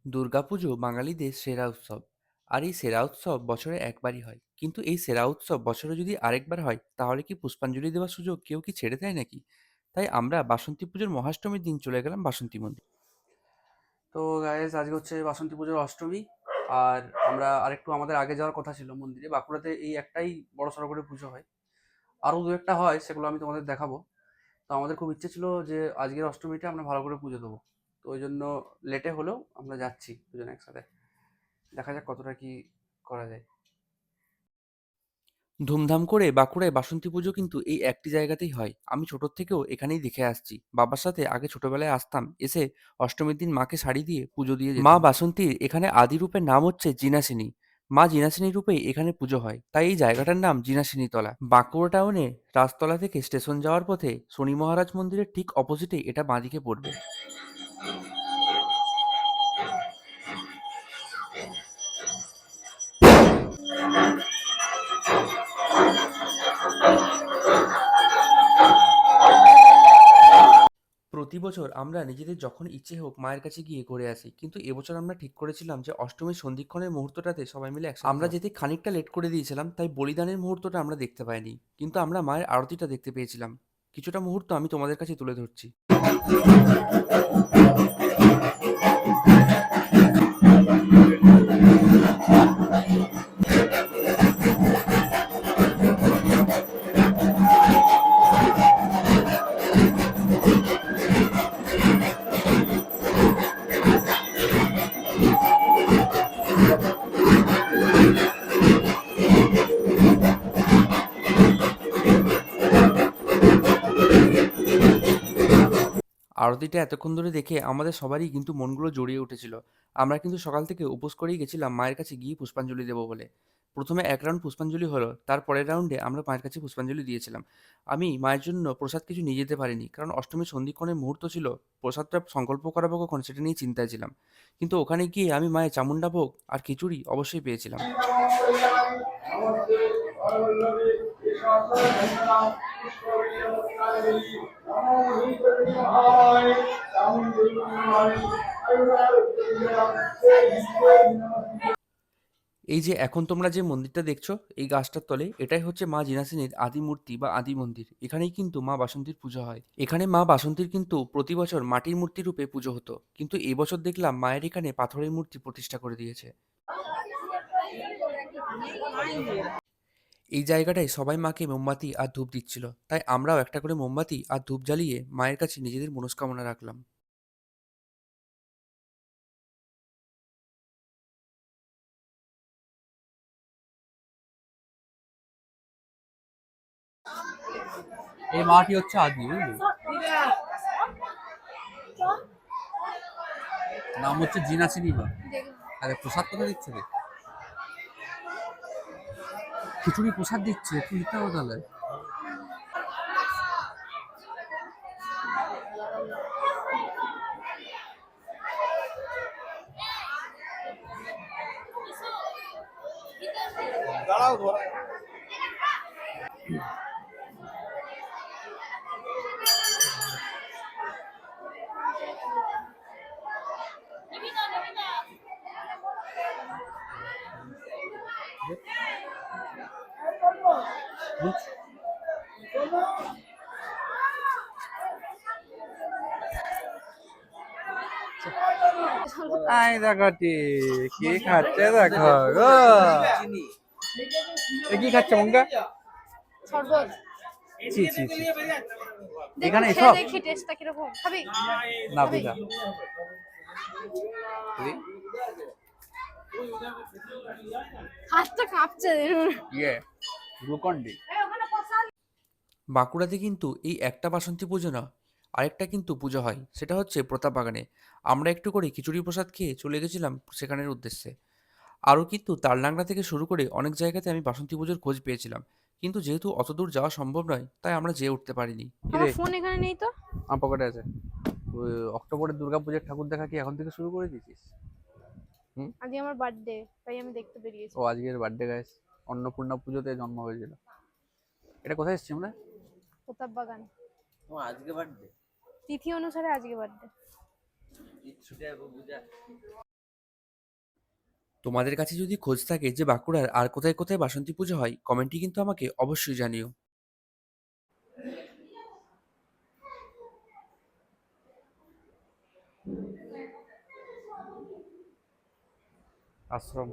দুর্গাপুজো বাঙালিদের সেরা উৎসব। আর এই সেরা উৎসব বছরে একবারই হয়, কিন্তু এই সেরা উৎসব বছরে যদি আরেকবার হয় তাহলে কি পুষ্পাঞ্জলি দেওয়ার সুযোগ কেউ কি ছেড়ে দেয় নাকি? তাই আমরা বাসন্তী পুজোর মহাষ্টমীর দিন চলে গেলাম বাসন্তী মন্দির। তো গাইজ আজকে হচ্ছে বাসন্তী পুজোর অষ্টমী। আর আমরা আরেকটু আমাদের আগে যাওয়ার কথা ছিল মন্দিরে। বাঁকুড়াতে এই একটাই বড় সড়ো করে পুজো হয়, আরও দু একটা হয়, সেগুলো আমি তোমাদের দেখাবো। তো আমাদের খুব ইচ্ছে ছিল যে আজকের অষ্টমীটা আমরা ভালো করে পুজো দেবো। তো ওই জন্য লেটে হলেও আমরা যাচ্ছি দুজনে একসাথে। দেখা যাক কতটা কি করা যায়। ধুমধাম করে বাঁকুড়ায় বাসন্তী পুজো কিন্তু এই একটি জায়গাতেই হয়। আমি ছোটোর থেকেও এখানেই দেখে আসছি। বাবার সাথে আগে ছোটবেলায় আসতাম, এসে অষ্টমীর দিন মাকে শাড়ি দিয়ে পুজো দিয়ে যেতাম। মা বাসন্তীর এখানে আদি রূপের নাম হচ্ছে জিনাসিনী। মা জিনাসিনী রূপেই এখানে পুজো হয়, তাই এই জায়গাটার নাম জিনাসিনী তলা। বাঁকুড়া টাউনে রাজতলা থেকে স্টেশন যাওয়ার পথে শনি মহারাজ মন্দিরের ঠিক অপোজিটে এটা বাঁদিকে পড়বে। প্রতি বছর আমরা নিজেদের যখন ইচ্ছে হোক মায়ের কাছে গিয়ে ঘুরে আসি, কিন্তু এবছর আমরা ঠিক করেছিলাম যে অষ্টমীর সন্ধিক্ষণের মুহূর্তটাতে সবাই মিলে একসাথে আমরা যেতে খানিকটা লেট করে দিয়েছিলাম, তাই বলিদানের মুহূর্তটা আমরা দেখতে পাইনি, কিন্তু আমরা মায়ের আরতিটা দেখতে পেয়েছিলাম। কিছুটা মুহূর্ত আমি তোমাদের কাছে তুলে ধরছি। আরতিটা এতক্ষণ ধরে দেখে আমাদের সবারই কিন্তু মনগুলো জড়িয়ে উঠেছিল। আমরা কিন্তু সকাল থেকে উপোস করেই গেছিলাম মায়ের কাছে গিয়ে পুষ্পাঞ্জলি দেবো বলে। প্রথমে এক রাউন্ড পুষ্পাঞ্জলি হলো, তার পরের রাউন্ডে আমরা মায়ের কাছে পুষ্পাঞ্জলি দিয়েছিলাম। আমি মায়ের জন্য প্রসাদ কিছু নিয়ে যেতে পারিনি, কারণ অষ্টমীর সন্ধিক্ষণের মুহূর্ত ছিল। প্রসাদটা সংকল্প করাবো কখন সেটা নিয়ে চিন্তায় ছিলাম। কিন্তু ওখানে গিয়ে আমি মায়ের চামুন্ডা ভোগ আর খিচুড়ি অবশ্যই পেয়েছিলাম। এই যে এখন তোমরা যে মন্দিরটা দেখছো, এই গাছটার তলে এটাই হচ্ছে মা জিনাসিনীর আদি মূর্তি বা আদি মন্দির। এখানেই কিন্তু মা বাসন্তীর পুজো হয়। এখানে মা বাসন্তীর কিন্তু প্রতি বছর মাটির মূর্তি রূপে পুজো হতো, কিন্তু এবছর দেখলাম মায়ের এখানে পাথরের মূর্তি প্রতিষ্ঠা করে দিয়েছে। এই জায়গাটায় সবাই মাকে মোমবাতি আর ধূপ দিচ্ছিল, তাই আমরাও একটা করে মোমবাতি আর ধূপ জ্বালিয়ে মায়ের কাছে নিজেদের মনস্কামনা রাখলাম। এই মাটি হচ্ছে আদি, বুঝলি? নাম হচ্ছে জিনাসিনী মা। আরে প্রসাদ কোথা দিচ্ছে রে? খিচুড়ি প্রসাদ দিচ্ছে, তুই দিতে হবে তাহলে। আই দেখো কি খাচ্ছে, দেখো গো। এ কি খাচ্ছে মঙ্গা? শরবত। ছি ছি ছি। এখানে এখানে খেয়ে সব দেখি টেস্টটা কিরকম। খাবি? না খাবি? বুঝা। হাতটা কাঁপছে। ইয়ে গ্লুকন ডি। বাঁকুড়াতে কিন্তু এই একটা বাসন্তী পুজো না, আরেকটা কিন্তু পুজো হয়, সেটা হচ্ছে প্রতাপবাগানে। আমরা একটু করে খিচুড়ি প্রসাদ খেয়ে চলে গেছিলাম সেখানের উদ্দেশ্যে। আরও কিন্তু তালডাংরা থেকে শুরু করে অনেক জায়গাতে আমি বাসন্তী পুজোর খোঁজ পেয়েছিলাম, কিন্তু যেহেতু অত দূর যাওয়া সম্ভব নয়, তাই আমরা যেয়ে উঠতে পারিনি। আমার কিরে, ফোন এখানে নেই তো। আমার পকেটে আছে। ওই অক্টোবরের দুর্গাপূজার ঠাকুর দেখা কি এখন থেকে শুরু করে দিয়েছিস? হুম। আজকে আমার বার্থডে, তাই আমি দেখতে বেরিয়েছি। ও আজকের বার্থডে গাইস। অন্নপূর্ণা পুজোতে জন্ম হয়েছিল। এটা কোথায় এসেছি আমরা? প্রতাপ বাগান। ও আজকে বার্থডে। তিথি অনুসারে আজকে বার্থডে। তোমাদের কাছে যদি খোঁজ থাকে যে বাঁকুড়ার আর কোথায় কোথায় বাসন্তী পুজো হয়, কমেন্টে কিন্তু আমাকে অবশ্যই জানিও। আশ্রম।